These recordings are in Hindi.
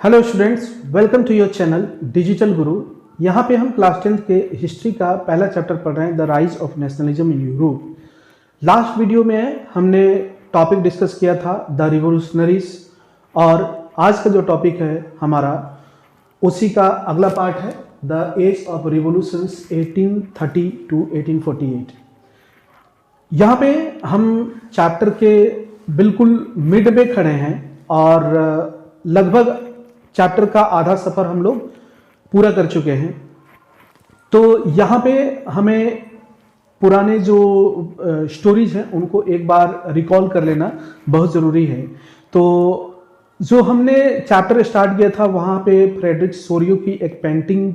Hello students, welcome to your channel Digital Guru. यहाँ पे हम क्लास 10th के हिस्ट्री का पहला चैप्टर पढ़ रहे हैं, the rise of nationalism in Europe. Last video में हमने टॉपिक डिस्कस किया था द रिवोल्यूशनरीज, और आज का जो टॉपिक है हमारा उसी का अगला पार्ट है, the age of revolutions 1830 to 1848। यहाँ पे हम चैप्टर के बिल्कुल मिड में खड़े हैं और लगभग चैप्टर का आधा सफर हम लोग पूरा कर चुके हैं। तो यहाँ पे हमें पुराने जो स्टोरीज हैं उनको एक बार रिकॉल कर लेना बहुत ज़रूरी है। तो जो हमने चैप्टर स्टार्ट किया था वहाँ पे फ्रेडरिक सोरियो की एक पेंटिंग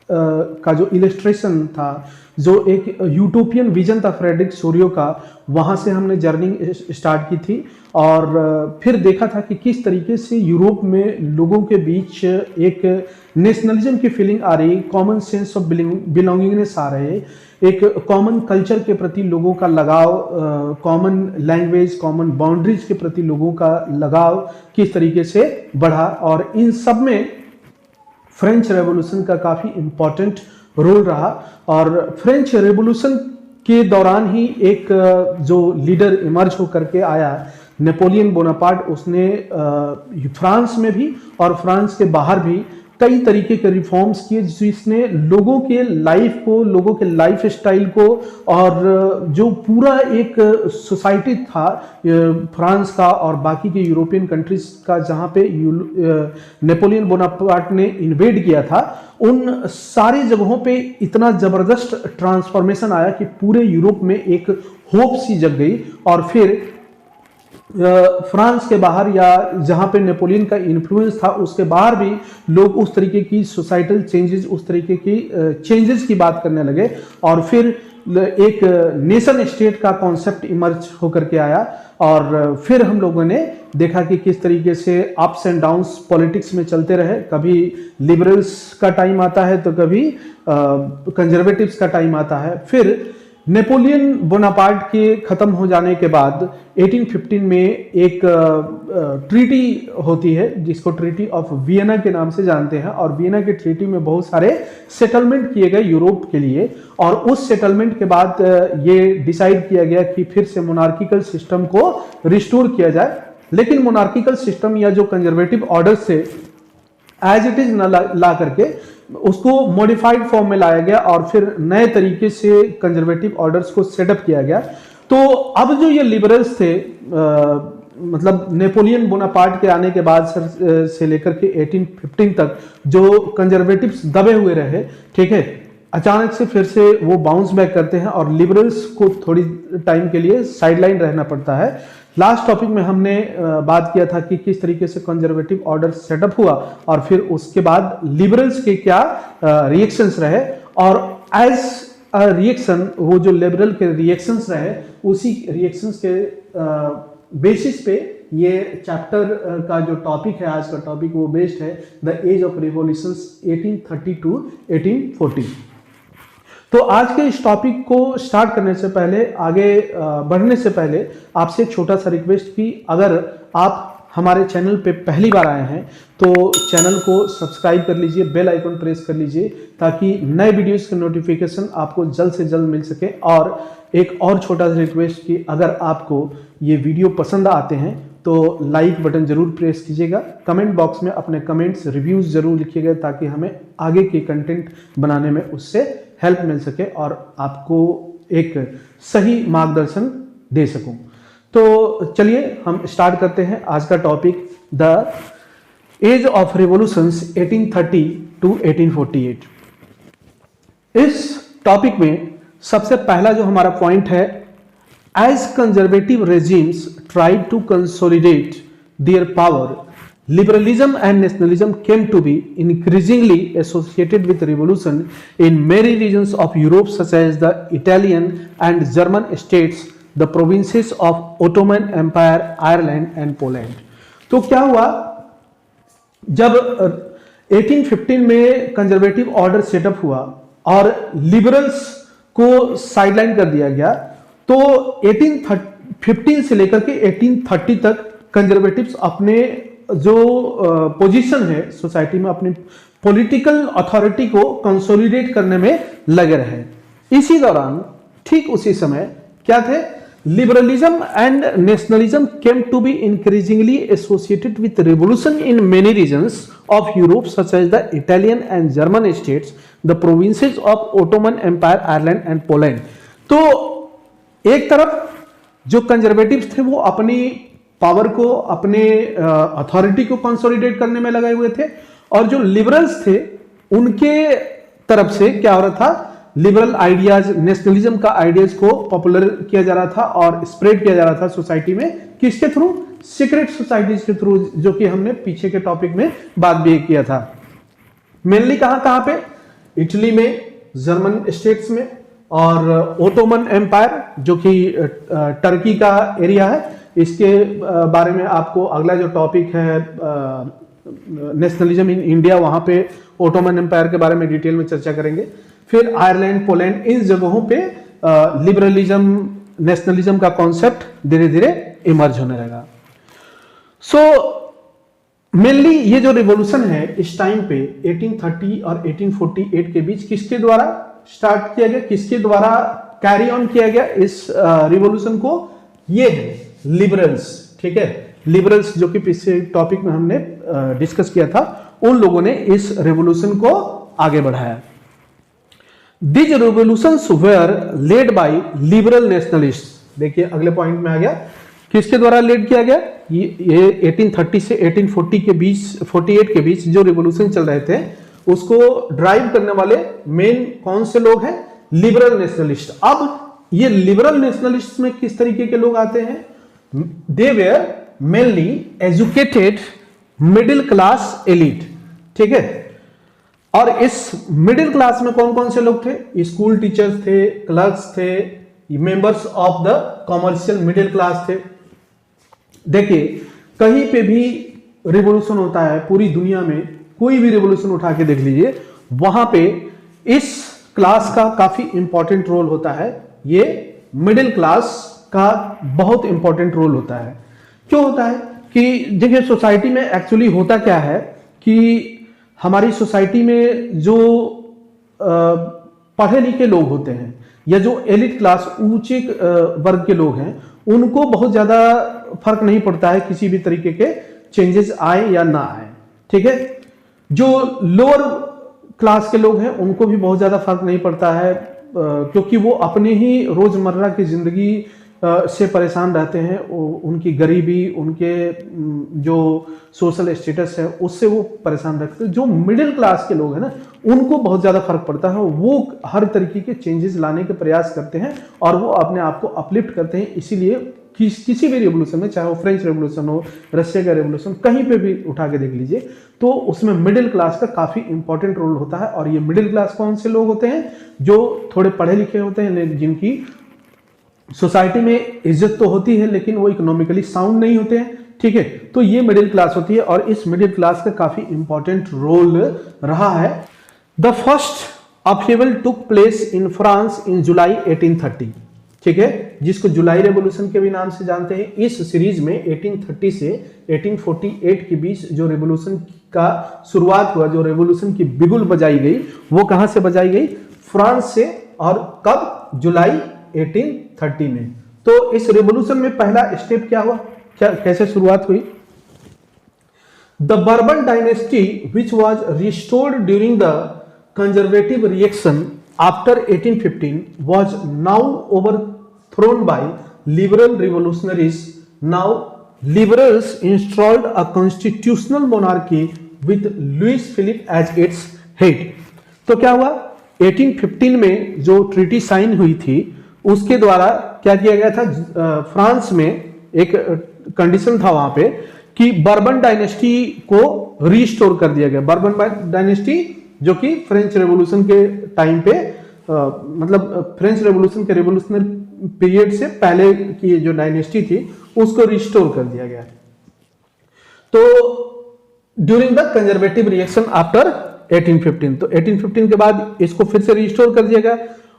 का जो इलस्ट्रेशन था, जो एक यूटोपियन विजन था फ्रेडरिक सोरियो का, वहाँ से हमने जर्नी स्टार्ट की थी और फिर देखा था कि किस तरीके से यूरोप में लोगों के बीच एक नेशनलिज्म की फीलिंग आ रही, कॉमन सेंस ऑफ बिलोंगिंगनेस आ रहे, एक कॉमन कल्चर के प्रति लोगों का लगाव, कॉमन लैंग्वेज, कॉमन बाउंड्रीज के प्रति लोगों का लगाव किस तरीके से बढ़ा। और इन सब में फ्रेंच रेवोल्यूशन का काफ़ी इम्पॉर्टेंट रोल रहा। और फ्रेंच रेवोल्यूशन के दौरान ही एक जो लीडर इमर्ज होकर के आया, नेपोलियन बोनापार्ट, उसने फ्रांस में भी और फ्रांस के बाहर भी कई तरीके के रिफॉर्म्स किए, जिसने लोगों के लाइफ को, लोगों के लाइफ स्टाइल को और जो पूरा एक सोसाइटी था फ्रांस का और बाकी के यूरोपियन कंट्रीज का जहाँ पे नेपोलियन बोनापार्ट ने इन्वेड किया था, उन सारी जगहों पे इतना ज़बरदस्त ट्रांसफॉर्मेशन आया कि पूरे यूरोप में एक होप सी जग गई। और फिर फ्रांस के बाहर या जहाँ पे नेपोलियन का इन्फ्लुएंस था उसके बाहर भी लोग उस तरीके की सोसाइटल चेंजेस, उस तरीके की चेंजेस की बात करने लगे। और फिर एक नेशन स्टेट का कॉन्सेप्ट इमर्ज होकर के आया। और फिर हम लोगों ने देखा कि किस तरीके से अप्स एंड डाउन्स पॉलिटिक्स में चलते रहे। कभी लिबरल्स का टाइम आता है तो कभी कंजर्वेटिव्स का टाइम आता है। फिर नेपोलियन बोनापार्ट के ख़त्म हो जाने के बाद 1815 में एक ट्रीटी होती है जिसको ट्रीटी ऑफ वियना के नाम से जानते हैं। और वियना के ट्रीटी में बहुत सारे सेटलमेंट किए गए यूरोप के लिए, और उस सेटलमेंट के बाद ये डिसाइड किया गया कि फिर से मोनार्किकल सिस्टम को रिस्टोर किया जाए। लेकिन मोनार्किकल सिस्टम या जो कंजर्वेटिव ऑर्डर से एज इट इज न ला करके उसको मॉडिफाइड फॉर्म में लाया गया और फिर नए तरीके से कंजर्वेटिव ऑर्डर्स को सेटअप किया गया। तो अब जो ये लिबरल्स थे, मतलब नेपोलियन बोनापार्ट के आने के बाद से लेकर के 1815 तक जो कंजर्वेटिव्स दबे हुए रहे, ठीक है, अचानक से फिर से वो बाउंस बैक करते हैं और लिबरल्स को थोड़ी टाइम के लिए साइडलाइन रहना पड़ता है। लास्ट टॉपिक में हमने बात किया था कि किस तरीके से कंजर्वेटिव ऑर्डर सेटअप हुआ और फिर उसके बाद लिबरल्स के क्या रिएक्शंस रहे, और एज अ रिएक्शन वो जो लिबरल के रिएक्शंस रहे, उसी रिएक्शंस के बेसिस पे ये चैप्टर का जो टॉपिक है, आज का टॉपिक, वो बेस्ड है the age of revolutions 1830 to 1840। तो आज के इस टॉपिक को स्टार्ट करने से पहले, आगे बढ़ने से पहले आपसे एक छोटा सा रिक्वेस्ट कि अगर आप हमारे चैनल पे पहली बार आए हैं तो चैनल को सब्सक्राइब कर लीजिए, बेल आइकन प्रेस कर लीजिए ताकि नए वीडियोस के नोटिफिकेशन आपको जल्द से जल्द मिल सके। और एक और छोटा सा रिक्वेस्ट कि अगर आपको ये वीडियो पसंद आते हैं तो लाइक बटन जरूर प्रेस कीजिएगा, कमेंट बॉक्स में अपने कमेंट्स, रिव्यूज जरूर लिखिएगा ताकि हमें आगे के कंटेंट बनाने में उससे हेल्प मिल सके और आपको एक सही मार्गदर्शन दे सकूं। तो चलिए हम स्टार्ट करते हैं आज का topic, the age of revolutions 1830 to 1848। इस टॉपिक में सबसे पहला जो हमारा पॉइंट है, as conservative regimes tried to consolidate their power, liberalism and nationalism came to be increasingly associated with revolution in many regions of Europe, such as the Italian and German states, the provinces of Ottoman Empire, Ireland and Poland। तो क्या हुआ, जब 1815 में कंजर्वेटिव ऑर्डर सेटअप हुआ और लिबरल्स को साइडलाइन कर दिया गया, तो 1815 से लेकर के 1830 तक कंजर्वेटिव्स अपने जो पोजीशन है सोसाइटी में, अपनी पॉलिटिकल अथॉरिटी को कंसोलिडेट करने में लगे रहे। इसी दौरान ठीक उसी समय क्या थे, liberalism and nationalism came to be increasingly associated with revolution in many regions of Europe such as the Italian and German states, the provinces of Ottoman empire, Ireland and Poland. तो एक तरफ जो कंजर्वेटिव्स थे वो अपनी पावर को, अपने अथॉरिटी को कंसोलिडेट करने में लगे हुए थे, और जो लिबरल्स थे उनके तरफ से क्या हो रहा था, लिबरल आइडियाज, नेशनलिज्म का आइडियाज को पॉपुलर किया जा रहा था और स्प्रेड किया जा रहा था सोसाइटी में। किसके थ्रू? सीक्रेट सोसाइटीज के थ्रू, जो कि हमने पीछे के टॉपिक में बात भी किया था। मेनली कहां पे? इटली में, जर्मन स्टेट्स में, और ओटोमन एम्पायर जो कि टर्की का एरिया है। इसके बारे में आपको अगला जो टॉपिक है नेशनलिज्म इन इंडिया, वहां पे ओटोमन एम्पायर के बारे में डिटेल में चर्चा करेंगे। फिर आयरलैंड, पोलैंड, इन जगहों पे लिबरलिज्म, नेशनलिज्म का कॉन्सेप्ट धीरे धीरे इमर्ज होने लगा। सो मेनली ये जो रिवॉल्यूशन है इस टाइम पे 1830 और 1848 के बीच किसके द्वारा स्टार्ट किया गया, किसके द्वारा कैरी ऑन किया गया इस रिवॉल्यूशन को? ये है लिबरल्स। ठीक है, लिबरल्स जो कि पिछले टॉपिक में हमने डिस्कस किया था, उन लोगों ने इस रिवॉल्यूशन को आगे बढ़ाया। These revolutions were led by liberal nationalists। देखिए अगले पॉइंट में आ गया, किसके द्वारा लेड किया गया? ये 1830 से 1840 के बीच, 48 के बीच जो रिवॉल्यूशन चल रहे थे उसको ड्राइव करने वाले मेन कौन से लोग हैं? Liberal nationalist. अब ये लिबरल नेशनलिस्ट में किस तरीके के लोग आते हैं? They were mainly educated middle class elite. ठीक है, और इस मिडिल क्लास में कौन कौन से लोग थे? स्कूल टीचर्स थे, क्लर्क्स थे, members of the commercial middle class थे। देखिए कहीं पे भी रिवॉल्यूशन होता है पूरी दुनिया में, कोई भी रिवॉल्यूशन उठा के देख लीजिए, वहां पे इस क्लास का काफी इंपॉर्टेंट रोल होता है। ये मिडिल क्लास का बहुत इंपॉर्टेंट रोल होता है। क्यों होता है कि देखिए सोसाइटी में एक्चुअली होता क्या है कि हमारी सोसाइटी में जो पढ़े लिखे लोग होते हैं या जो एलिट क्लास, ऊंचे वर्ग के लोग हैं, उनको बहुत ज्यादा फर्क नहीं पड़ता है किसी भी तरीके के चेंजेस आए या ना आए। ठीक है, जो लोअर क्लास के लोग हैं उनको भी बहुत ज्यादा फर्क नहीं पड़ता है, क्योंकि वो अपने ही रोजमर्रा की जिंदगी से परेशान रहते हैं। उनकी गरीबी, उनके जो सोशल स्टेटस है उससे वो परेशान रहते हैं। जो मिडिल क्लास के लोग हैं ना, उनको बहुत ज़्यादा फर्क पड़ता है। वो हर तरीके के चेंजेस लाने के प्रयास करते हैं और वो अपने आप को अपलिफ्ट करते हैं। इसीलिए किसी भी रेवोल्यूशन में, चाहे वो फ्रेंच रेवोल्यूशन हो, रशिया का रेवोल्यूशन, कहीं पे भी उठा के देख लीजिए, तो उसमें मिडिल क्लास का काफ़ी इंपॉर्टेंट रोल होता है। और ये मिडिल क्लास कौन से लोग होते हैं? जो थोड़े पढ़े लिखे होते हैं, जिनकी सोसाइटी में इज्जत तो होती है लेकिन वो इकोनॉमिकली साउंड नहीं होते हैं। ठीक है, तो ये मिडिल क्लास होती है और इस मिडिल क्लास का काफी इंपॉर्टेंट रोल रहा है। The first upheaval took place in France in July 1830। ठीक है, जिसको जुलाई रेवोल्यूशन के भी नाम से जानते हैं। इस सीरीज में 1830 से 1848 के बीच जो रेवोल्यूशन का शुरुआत हुआ, जो रेवोल्यूशन की बिगुल बजाई गई, वो कहां से बजाई गई? फ्रांस से। और कब? जुलाई 1830 में। तो इस रेवोल्यूशन में पहला स्टेप क्या हुआ, कैसे शुरुआत हुई? The Bourbon dynasty which was restored during the conservative reaction after 1815 was now overthrown by liberal revolutionaries. Now liberals installed a constitutional monarchy with Louis Philippe as its head. तो क्या हुआ? 1815 में जो ट्रीटी साइन हुई थी उसके द्वारा क्या किया गया था? फ्रांस में एक कंडीशन था वहां पे कि बर्बन डायनेस्टी को रिस्टोर कर दिया गया। बर्बन डायनेस्टी जो कि फ्रेंच रेवोल्यूशन के टाइम पे मतलब फ्रेंच रेवोल्यूशन के रेवोल्यूशनरी पीरियड से पहले की जो डायनेस्टी थी उसको रिस्टोर कर दिया गया। तो during the conservative reaction after 1815, तो 1815 के बाद इसको फिर से रिस्टोर कर दिया गया।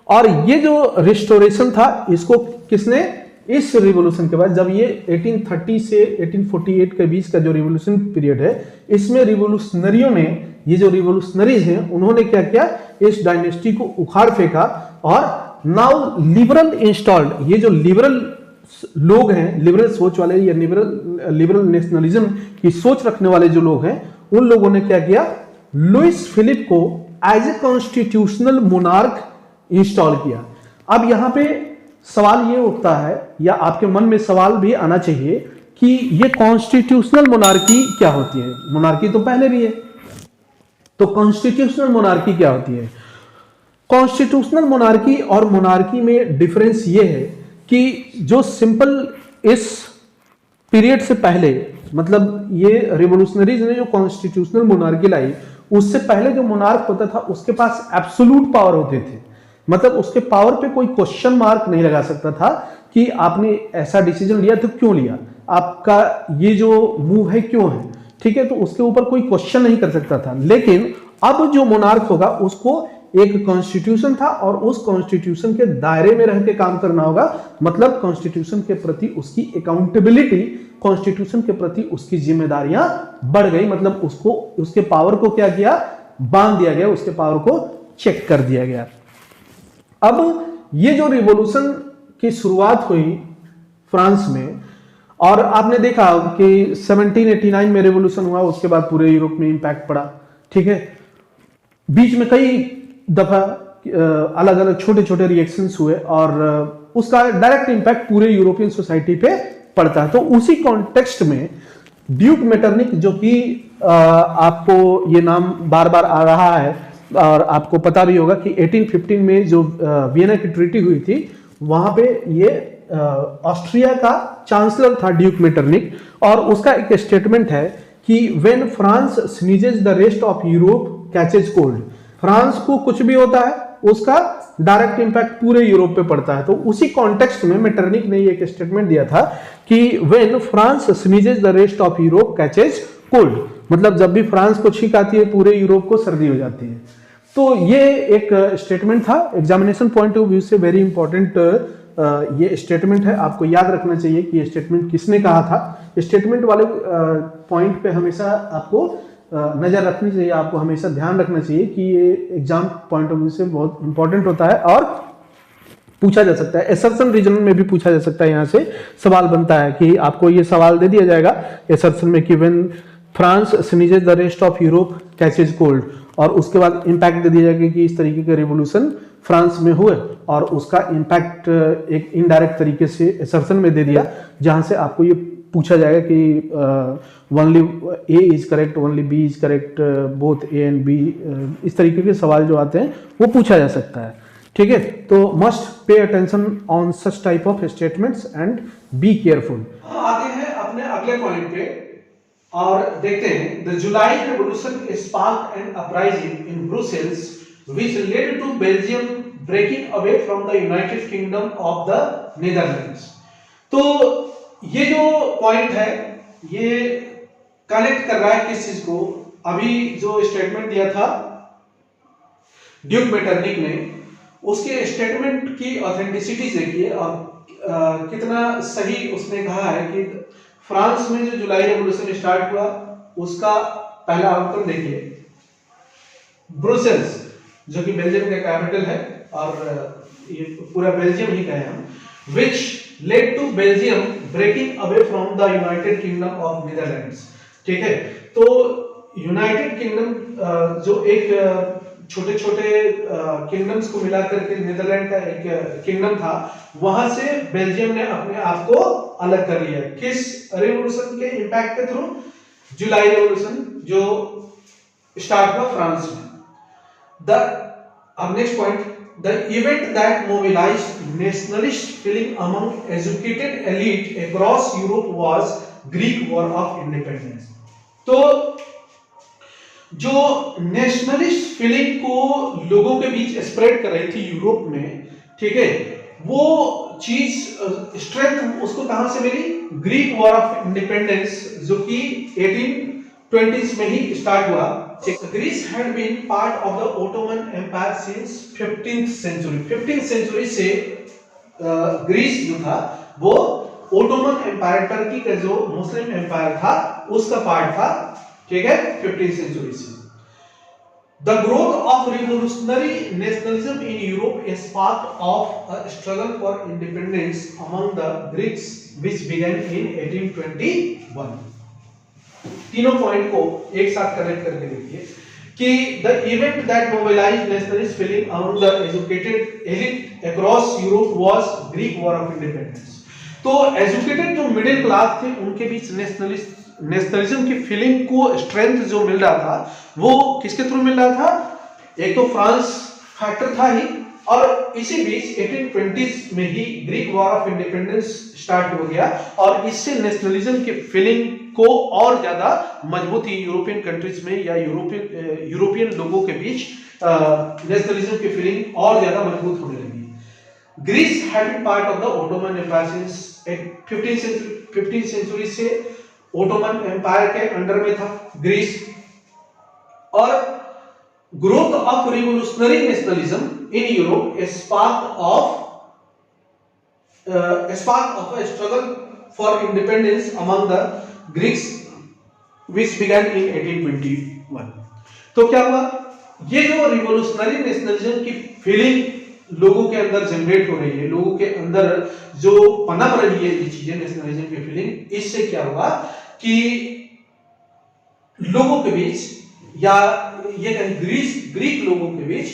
और ये जो रिस्टोरेशन था इसको किसने इस रिवॉल्यूशन के बाद, जब ये 1830 से 1848 के बीच का जो रिवॉल्यूशन पीरियड है, इसमें रिवॉल्यूशनरियों ने, ये जो रिवॉल्यूशनरीज हैं, उन्होंने क्या किया, इस डायनेस्टी को उखाड़ फेंका और नाउ लिबरल इंस्टॉल्ड, ये जो लिबरल लोग हैं, लिबरल सोच वाले या लिबरल नेशनलिज्म की सोच रखने वाले जो लोग हैं, उन लोगों ने क्या किया, लुइस फिलिप को as a constitutional monarch install किया। अब यहां पे सवाल ये उठता है, या आपके मन में सवाल भी आना चाहिए कि ये कॉन्स्टिट्यूशनल मोनार्की क्या होती है। मोनार्की तो पहले भी है, तो कॉन्स्टिट्यूशनल मोनार्की क्या होती है। कॉन्स्टिट्यूशनल मोनार्की और मोनार्की में डिफरेंस ये है कि जो सिंपल इस पीरियड से पहले, मतलब ये रिवोल्यूशनरीज ने जो कॉन्स्टिट्यूशनल मोनार्की लाई, उससे पहले जो मोनार्क होता था उसके पास एब्सोल्यूट पावर होते थे, मतलब उसके पावर पे कोई क्वेश्चन मार्क नहीं लगा सकता था कि आपने ऐसा डिसीजन लिया तो क्यों लिया, आपका ये जो मूव है क्यों है, ठीक है, तो उसके ऊपर कोई क्वेश्चन नहीं कर सकता था। लेकिन अब जो मोनार्क होगा उसको एक कॉन्स्टिट्यूशन था और उस कॉन्स्टिट्यूशन के दायरे में रह के काम करना होगा, मतलब कॉन्स्टिट्यूशन के प्रति उसकी अकाउंटेबिलिटी, कॉन्स्टिट्यूशन के प्रति उसकी जिम्मेदारियां बढ़ गई, मतलब उसको, उसके पावर को क्या किया, बांध दिया गया, उसके पावर को चेक कर दिया गया। अब ये जो रिवॉल्यूशन की शुरुआत हुई फ्रांस में, और आपने देखा कि 1789 में रिवॉल्यूशन हुआ, उसके बाद पूरे यूरोप में इंपैक्ट पड़ा, ठीक है, बीच में कई दफा अलग अलग छोटे छोटे रिएक्शंस हुए और उसका डायरेक्ट इंपैक्ट पूरे यूरोपियन सोसाइटी पे पड़ता है। तो उसी कॉन्टेक्स्ट में ड्यूक मेटरनिक, जो कि आपको ये नाम बार बार आ रहा है और आपको पता भी होगा कि 1815 में जो वियना की ट्रीटी हुई थी, वहां पे ये ऑस्ट्रिया का चांसलर था ड्यूक मेटरनिक, और उसका एक स्टेटमेंट है कि when France sneezes the rest of Europe catches cold, France को कुछ भी होता है उसका डायरेक्ट इंपैक्ट पूरे यूरोप पे पड़ता है। तो उसी कॉन्टेक्स्ट में मेटरनिक ने एक स्टेटमेंट दिया था कि when France sneezes the rest of Europe catches cold, मतलब जब भी फ्रांस को छींक आती है पूरे यूरोप को सर्दी हो जाती है। तो ये एक स्टेटमेंट था, एग्जामिनेशन पॉइंट ऑफ व्यू से वेरी इंपॉर्टेंट ये स्टेटमेंट है, आपको याद रखना चाहिए कि ये स्टेटमेंट किसने कहा था। स्टेटमेंट वाले पॉइंट पे हमेशा आपको नजर रखनी चाहिए, आपको हमेशा ध्यान रखना चाहिए कि ये एग्जाम पॉइंट ऑफ व्यू से बहुत इंपॉर्टेंट होता है और पूछा जा सकता है। एसर्शन रीजन में भी पूछा जा सकता है, यहाँ से सवाल बनता है कि आपको ये सवाल दे दिया जाएगा एसर्शन में कि when France sneezes the rest of Europe catches cold, और उसके बाद इंपैक्ट दे दिया जाएगा कि इस तरीके के रिवोल्यूशन फ्रांस में हुए और उसका इंपैक्ट एक इनडायरेक्ट तरीके से एसर्शन में दे दिया, जहां से आपको ये पूछा जाएगा कि only A is correct, only B is correct, both A and B, इस तरीके के सवाल जो आते हैं वो पूछा जा सकता है, ठीक है। तो must pay attention on such type of statements and be careful. आते हैं अपने अगले पॉइंट पे और देखते हैं the July revolution sparked an uprising in Brussels which led to Belgium breaking away from the United Kingdom of the Netherlands. तो ये जो पॉइंट है ये कनेक्ट कर रहा है किस चीज को, अभी जो स्टेटमेंट दिया था ड्यूक मेटरनिक ने, उसके स्टेटमेंट की ऑथेंटिसिटी देखिए और कितना सही उसने कहा है कि फ्रांस में जो जुलाई रेवोल्यूशन स्टार्ट हुआ उसका पहला आउटकम देखिए, ब्रुसेल्स जो कि बेल्जियम का कैपिटल है और ये पूरा बेल्जियम ही कहे हम, which led to Belgium breaking away from the United Kingdom of Netherlands, ठीक है। तो यूनाइटेड किंगडम जो एक छोटे छोटे किंगडम्स को मिलाकर के नीदरलैंड का एक किंगडम था, वहां से बेल्जियम ने अपने आप को अलग कर लिया। किस रिवॉल्यूशन के इंपैक्ट के थ्रू? जुलाई रिवॉल्यूशन जो स्टार्ट हुआ फ्रांस में। अब next point, the event that mobilized nationalist feeling among educated elite across Europe was Greek War of Independence। तो जो नेशनलिस्ट फीलिंग को लोगों के बीच स्प्रेड कर रही थी यूरोप में, ठीक है, वो चीज स्ट्रेंथ उसको कहां से मिली? ग्रीक वॉर ऑफ इंडिपेंडेंस जो कि 1820s में ही स्टार्ट हुआ। Greece had been part of the Ottoman Empire since 15th century। 15th century से ग्रीस जो था वो ओटोमन एम्पायर, टर्की का जो मुस्लिम एम्पायर था उसका पार्ट था, ठीक है, 15th सेंचुरी से। The growth of revolutionary nationalism in Europe is part of a struggle for independence among the Greeks which began in 1821। तीनों पॉइंट को एक साथ कनेक्ट करके देखिए कि the event that mobilized nationalist feeling among the educated elite across Europe was Greek War of Independence। तो एजुकेटेड जो मिडिल क्लास थे उनके बीच नेशनलिज्म की फीलिंग को स्ट्रेंथ जो मिल रहा था वो किसके थ्रू मिल रहा था? एक तो फ्रांस फैक्टर था ही, और इसी बीच 1820s में ही Greek war of independence start हो गया और इससे नेशनलिज्म की फीलिंग को और ज्यादा मजबूती यूरोपियन कंट्रीज में या यूरोपियन लोगों के बीच नेशनलिज्म की फीलिंग और ज्यादा मजबूत होने लगी। Greece had been part of the Ottoman Empire since 15th century से ओटोमन एम्पायर के अंडर में था ग्रीस, और growth of revolutionary nationalism in Europe is part of a struggle for independence among the Greeks which began in 1821। तो क्या हुआ? ये जो रिवोल्यूशनरी नेशनलिज्म की फीलिंग लोगों के अंदर जनरेट हो रही है, लोगों के अंदर जो पनप रही है ये चीजें, नेशनलिज्म की फीलिंग, इससे क्या हुआ कि लोगों के बीच या ये ग्रीक लोगों के बीच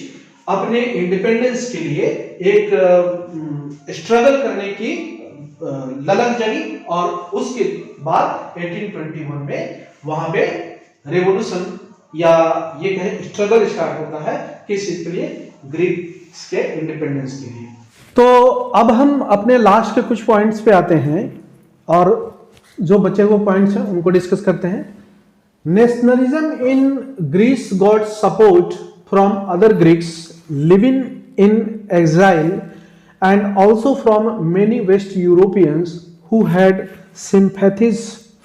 अपने इंडिपेंडेंस के लिए एक स्ट्रगल करने की ललक जगी, और उसके बाद 1821 में वहां पे रेवोल्यूशन या ये कहें स्ट्रगल स्टार्ट होता है किस चीज के लिए? ग्रीक्स के इंडिपेंडेंस के लिए। तो अब हम अपने लास्ट के कुछ पॉइंट्स पे आते हैं और जो बचे हुए पॉइंट्स हैं उनको डिस्कस करते हैं। Nationalism in Greece got support from other Greeks living in exile and also from many West Europeans who had sympathies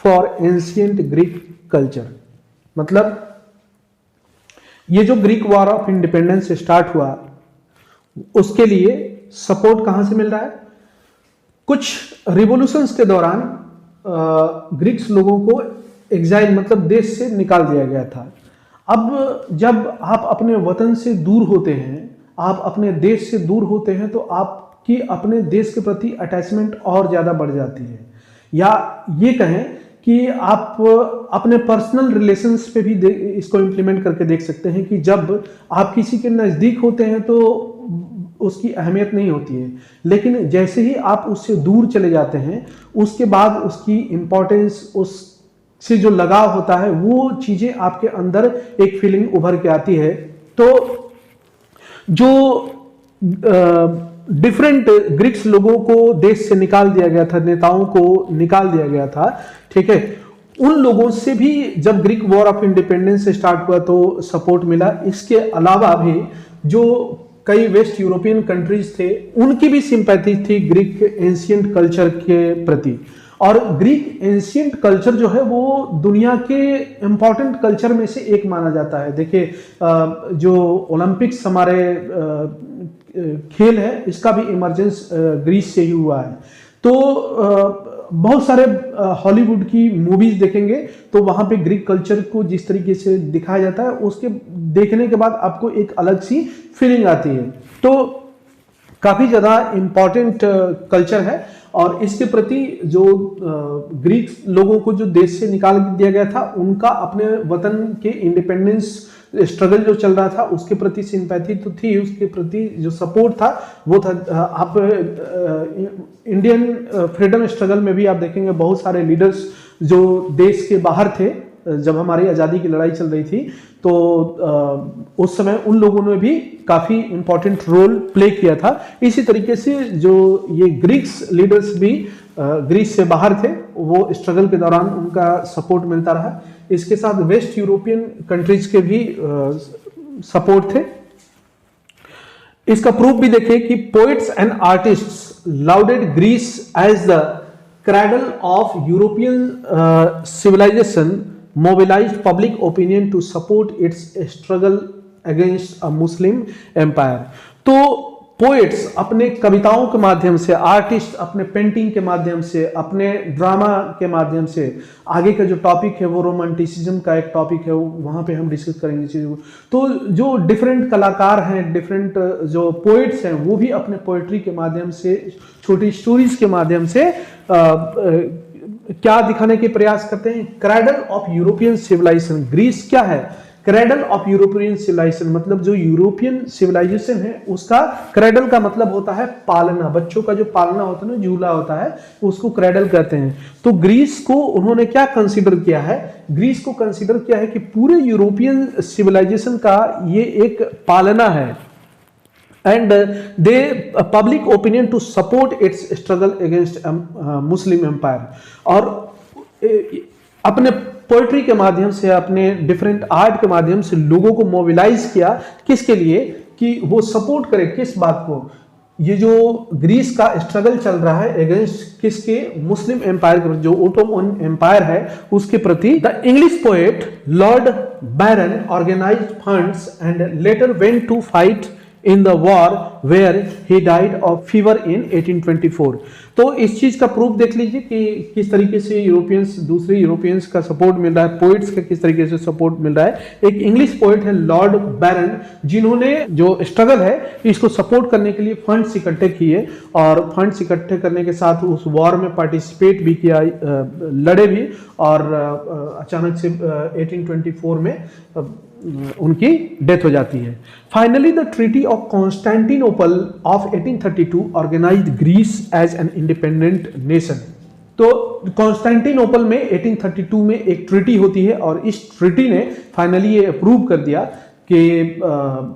for ancient Greek culture. मतलब ये जो Greek war of independence start हुआ उसके लिए सपोर्ट कहां से मिल रहा है? कुछ रिवॉल्यूशंस के दौरान ग्रीक्स लोगों को एग्जाइल मतलब देश से निकाल दिया गया था। अब जब आप अपने वतन से दूर होते हैं, आप अपने देश से दूर होते हैं, तो आपकी अपने देश के प्रति अटैचमेंट और ज़्यादा बढ़ जाती है, या ये कहें कि आप अपने पर्सनल रिलेशंस पे भी इसको इम्प्लीमेंट करके देख सकते हैं कि जब आप किसी के नज़दीक होते हैं तो उसकी अहमियत नहीं होती है, लेकिन जैसे ही आप उससे दूर चले जाते हैं उसके बाद उसकी इम्पोर्टेंस, उससे जो लगाव होता है, वो चीज़ें आपके अंदर एक फीलिंग उभर के आती है। तो जो डिफरेंट ग्रीक्स लोगों को देश से निकाल दिया गया था, नेताओं को निकाल दिया गया था, ठीक है, उन लोगों से भी जब Greek war of independence start हुआ तो सपोर्ट मिला। इसके अलावा भी जो कई वेस्ट यूरोपियन कंट्रीज थे उनकी भी सिंपैथी थी ग्रीक एंशिएंट कल्चर के प्रति, और ग्रीक एंशिएंट कल्चर जो है वो दुनिया के इम्पॉर्टेंट कल्चर में से एक माना जाता है। देखिए जो ओलंपिक्स हमारे खेल है इसका भी इमर्जेंस ग्रीस से ही हुआ है। तो बहुत सारे हॉलीवुड की मूवीज देखेंगे तो वहां पे ग्रीक कल्चर को जिस तरीके से दिखाया जाता है उसके देखने के बाद आपको एक अलग सी फीलिंग आती है। तो काफी ज्यादा इम्पॉर्टेंट कल्चर है, और इसके प्रति जो ग्रीक लोगों को जो देश से निकाल दिया गया था उनका अपने वतन के इंडिपेंडेंस स्ट्रगल जो चल रहा था उसके प्रति सिंपैथी तो थी, उसके प्रति जो सपोर्ट था वो था। आप इंडियन फ्रीडम स्ट्रगल में भी आप देखेंगे बहुत सारे लीडर्स जो देश के बाहर थे जब हमारी आज़ादी की लड़ाई चल रही थी, तो उस समय उन लोगों ने भी काफ़ी इम्पोर्टेंट रोल प्ले किया था। इसी तरीके से जो ये ग्रीक्स लीडर्स भी ग्रीस से बाहर थे, वो स्ट्रगल के दौरान उनका सपोर्ट मिलता रहा। इसके साथ वेस्ट यूरोपियन कंट्रीज के भी सपोर्ट थे। इसका प्रूफ भी देखिए कि poets and artists lauded Greece as the cradle of European civilization, mobilized public opinion to support its struggle against a Muslim empire। तो पोएट्स अपने कविताओं के माध्यम से, आर्टिस्ट अपने पेंटिंग के माध्यम से, अपने ड्रामा के माध्यम से, आगे का जो टॉपिक है वो रोमांटिसिज्म का एक टॉपिक है, वहाँ पे हम डिस्कस करेंगे चीज़ों को। तो जो डिफरेंट कलाकार हैं, डिफरेंट जो पोएट्स हैं, वो भी अपने पोएट्री के माध्यम से, छोटी स्टोरीज के माध्यम से क्या दिखाने के प्रयास करते हैं? Cradle of European civilisation. Greece क्या है? क्रैडल ऑफ यूरोपियन सिविलाइजेशन, मतलब जो यूरोपियन सिविलाइजेशन है उसका, क्रैडल का मतलब होता है पालना, बच्चों का जो पालना होता है ना, झूला होता है, उसको क्रैडल कहते हैं। तो ग्रीस को उन्होंने क्या कंसीडर किया है? ग्रीस को कंसीडर किया है कि पूरे यूरोपियन सिविलाइजेशन का ये एक पालना है, and they public opinion to support its struggle against Muslim empire। और अपने पोएट्री के माध्यम से, अपने डिफरेंट आर्ट के माध्यम से लोगों को मोबिलाइज किया, किसके लिए? कि वो सपोर्ट करे किस बात को? ये जो ग्रीस का स्ट्रगल चल रहा है अगेंस्ट किसके? मुस्लिम एम्पायर के, जो ओटोमन एम्पायर है उसके प्रति। The English poet Lord Byron organised funds and later went to fight in the war where he died of fever in 1824। तो इस चीज का प्रूफ देख लीजिए कि किस तरीके से यूरोपियंस, दूसरे यूरोपियंस का सपोर्ट मिल रहा है, पोइट्स का किस तरीके से सपोर्ट मिल रहा है। एक इंग्लिश पोइट है लॉर्ड बैरन, जिन्होंने जो स्ट्रगल है इसको सपोर्ट करने के लिए फंड्स इकट्ठे किए, और फंड्स इकट्ठे करने के साथ उस वॉर में पार्टिसिपेट भी किया, लड़े भी, और अचानक से 1824 में उनकी डेथ हो जाती है। Finally the treaty of Constantinople of 1832 organised Greece as an independent nation. तो कॉन्स्टेंटिनोपल में 1832 में एक ट्रीटी होती है, और इस ट्रीटी ने फाइनली ये अप्रूव कर दिया कि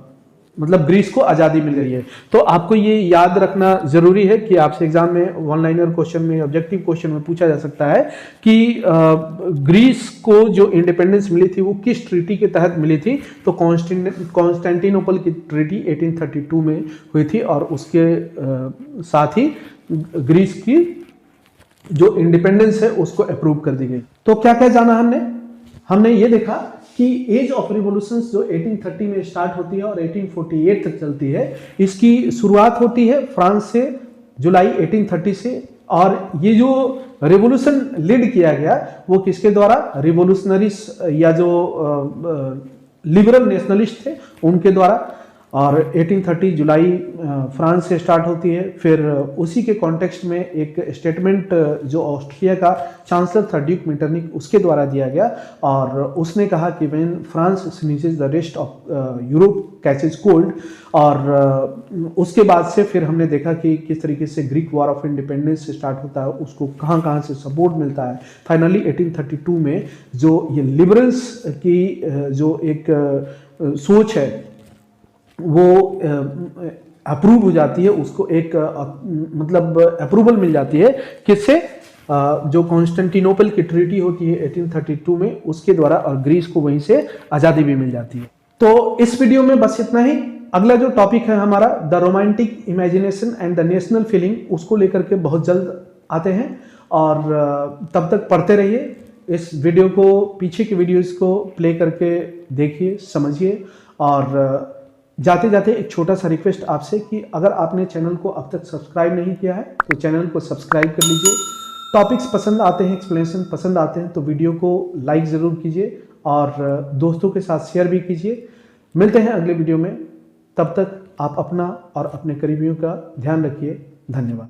मतलब ग्रीस को आज़ादी मिल गई है। तो आपको ये याद रखना जरूरी है कि आपसे एग्जाम में वन लाइनर क्वेश्चन में, ऑब्जेक्टिव क्वेश्चन में पूछा जा सकता है कि ग्रीस को जो इंडिपेंडेंस मिली थी वो किस ट्रीटी के तहत मिली थी। तो कॉन्स्टेंटिनोपल की ट्रीटी 1832 में हुई थी, और उसके साथ ही ग्रीस की जो इंडिपेंडेंस है उसको अप्रूव कर दी गई। तो क्या क्या जाना हमने ये देखा कि एज ऑफ रिवॉल्यूशंस जो 1830 में स्टार्ट होती है और 1848 तक चलती है, इसकी शुरुआत होती है फ्रांस से, जुलाई 1830 से। और ये जो रिवॉल्यूशन लीड किया गया वो किसके द्वारा? रिवॉल्यूशनरीज या जो लिबरल नेशनलिस्ट थे उनके द्वारा। और 1830 जुलाई फ्रांस से स्टार्ट होती है। फिर उसी के कॉन्टेक्स्ट में एक स्टेटमेंट जो ऑस्ट्रिया का चांसलर था ड्यूक मेटरनिक, उसके द्वारा दिया गया, और उसने कहा कि when France sneezes the rest of Europe catches cold. और उसके बाद से फिर हमने देखा कि किस तरीके से ग्रीक वॉर ऑफ इंडिपेंडेंस से स्टार्ट होता है, उसको कहाँ कहाँ से सपोर्ट मिलता है। फाइनली 1832 में जो ये लिबरल्स की जो एक सोच है वो अप्रूव हो जाती है, उसको एक मतलब अप्रूवल मिल जाती है किससे? जो कॉन्स्टेंटिनोपल की ट्रीटी होती है 1832 में, उसके द्वारा, और ग्रीस को वहीं से आज़ादी भी मिल जाती है। तो इस वीडियो में बस इतना ही। अगला जो टॉपिक है हमारा the romantic imagination and the national feeling, उसको लेकर के बहुत जल्द आते हैं, और तब तक पढ़ते रहिए। इस वीडियो को, पीछे की वीडियोस को प्ले करके देखिए, समझिए। और जाते जाते एक छोटा सा रिक्वेस्ट आपसे कि अगर आपने चैनल को अब तक सब्सक्राइब नहीं किया है तो चैनल को सब्सक्राइब कर लीजिए। टॉपिक्स पसंद आते हैं, एक्सप्लेनेशन पसंद आते हैं तो वीडियो को लाइक ज़रूर कीजिए, और दोस्तों के साथ शेयर भी कीजिए। मिलते हैं अगले वीडियो में, तब तक आप अपना और अपने करीबियों का ध्यान रखिए। धन्यवाद।